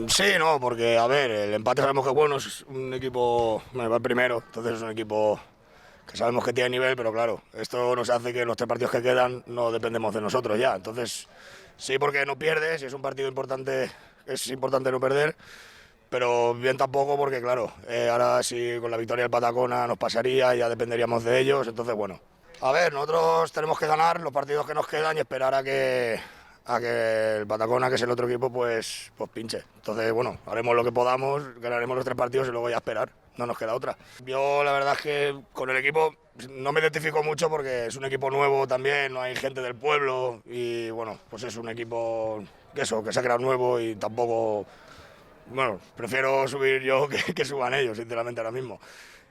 Sí, no, porque a ver, el empate sabemos que es bueno, es un equipo, bueno, va el primero, entonces es un equipo que sabemos que tiene nivel, pero claro, esto nos hace que en los 3 partidos que quedan no dependemos de nosotros ya. Entonces, sí, porque no pierdes, y es un partido importante, es importante no perder, pero bien tampoco porque claro, ahora sí con la victoria del Patacona nos pasaría, ya dependeríamos de ellos, entonces bueno. A ver, nosotros tenemos que ganar los partidos que nos quedan y esperar a que el Patacona, que es el otro equipo, pues pinche. Entonces, bueno, haremos lo que podamos, ganaremos los 3 partidos y luego ya esperar. No nos queda otra. Yo la verdad es que con el equipo no me identifico mucho porque es un equipo nuevo también, no hay gente del pueblo y bueno, pues es un equipo que se ha creado nuevo y tampoco, bueno, prefiero subir yo que suban ellos, sinceramente, ahora mismo.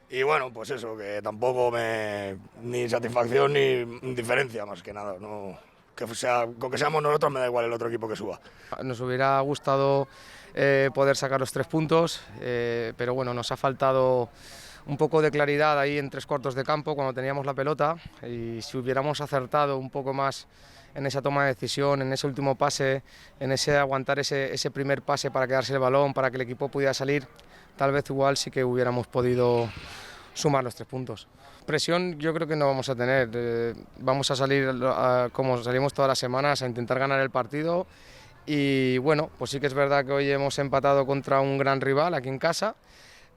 Y bueno, pues eso, que tampoco ni satisfacción ni diferencia, más que nada. No, con que seamos nosotros me da igual el otro equipo que suba. Nos hubiera gustado poder sacar los 3 puntos, pero bueno, nos ha faltado un poco de claridad ahí en 3 cuartos de campo cuando teníamos la pelota, y si hubiéramos acertado un poco más en esa toma de decisión, en ese último pase, en ese aguantar ese primer pase para quedarse el balón, para que el equipo pudiera salir, tal vez igual sí que hubiéramos podido sumar los 3 puntos. Presión yo creo que no vamos a tener, vamos a salir como salimos todas las semanas a intentar ganar el partido, y bueno, pues sí que es verdad que hoy hemos empatado contra un gran rival aquí en casa,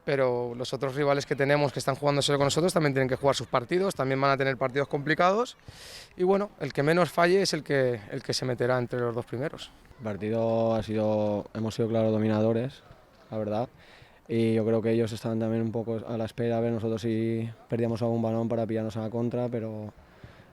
pero los otros rivales que tenemos que están jugándoselo con nosotros también tienen que jugar sus partidos, también van a tener partidos complicados, y bueno, el que menos falle es el que se meterá entre los 2 primeros. El partido hemos sido claros dominadores, la verdad, y yo creo que ellos estaban también un poco a la espera a ver nosotros si perdíamos algún balón para pillarnos a la contra, pero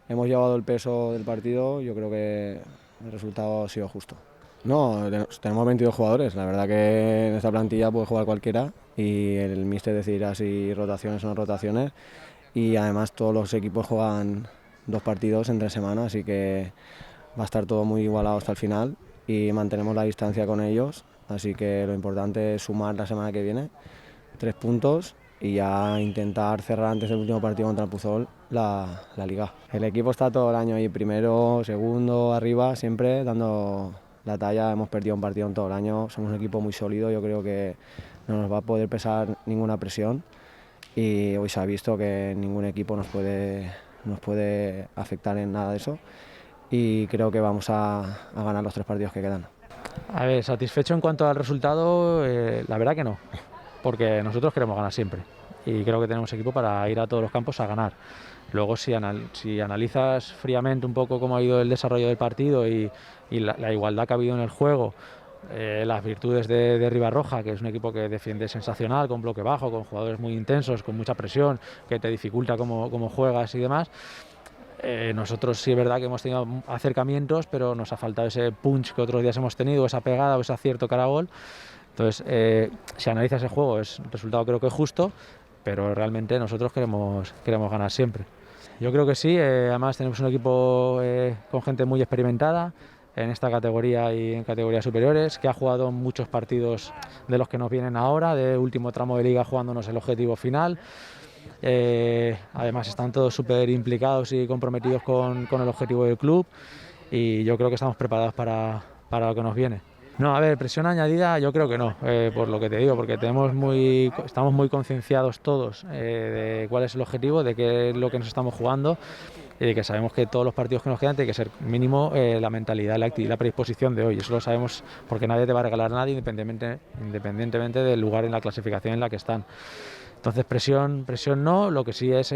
hemos llevado el peso del partido, yo creo que el resultado ha sido justo. No, tenemos 22 jugadores, la verdad que en esta plantilla puede jugar cualquiera y el míster decidirá si rotaciones o no rotaciones, y además todos los equipos juegan 2 partidos en 3 semanas, así que va a estar todo muy igualado hasta el final y mantenemos la distancia con ellos, así que lo importante es sumar la semana que viene 3 puntos y ya intentar cerrar antes del último partido contra el Puzol la liga. El equipo está todo el año ahí, primero, segundo, arriba, siempre dando la talla. Hemos perdido un partido en todo el año, somos un equipo muy sólido, yo creo que no nos va a poder pesar ninguna presión, y hoy se ha visto que ningún equipo nos puede afectar en nada de eso, y creo que vamos a ganar los 3 partidos que quedan. A ver, satisfecho en cuanto al resultado, la verdad que no, porque nosotros queremos ganar siempre y creo que tenemos equipo para ir a todos los campos a ganar. Luego si analizas fríamente un poco cómo ha ido el desarrollo del partido y la igualdad que ha habido en el juego, las virtudes de Ribarroja, que es un equipo que defiende sensacional, con bloque bajo, con jugadores muy intensos, con mucha presión, que te dificulta cómo juegas y demás. Nosotros sí es verdad que hemos tenido acercamientos, pero nos ha faltado ese punch que otros días hemos tenido, esa pegada o ese acierto cara a gol. Entonces, si analizas el juego, el resultado creo que es justo, pero realmente nosotros queremos ganar siempre. Yo creo que sí, además tenemos un equipo con gente muy experimentada en esta categoría y en categorías superiores, que ha jugado muchos partidos de los que nos vienen ahora, de último tramo de liga jugándonos el objetivo final. Además están todos súper implicados y comprometidos con el objetivo del club, y yo creo que estamos preparados para lo que nos viene. No, a ver, presión añadida yo creo que no, por lo que te digo, porque estamos muy concienciados todos de cuál es el objetivo, de qué es lo que nos estamos jugando, y de que sabemos que todos los partidos que nos quedan tiene que ser mínimo la mentalidad y la predisposición de hoy. Eso lo sabemos porque nadie te va a regalar nada independientemente del lugar en la clasificación en la que están. Entonces presión no, lo que sí es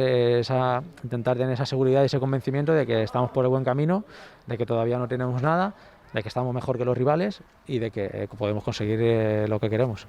intentar tener esa seguridad y ese convencimiento de que estamos por el buen camino, de que todavía no tenemos nada, de que estamos mejor que los rivales y de que podemos conseguir lo que queremos.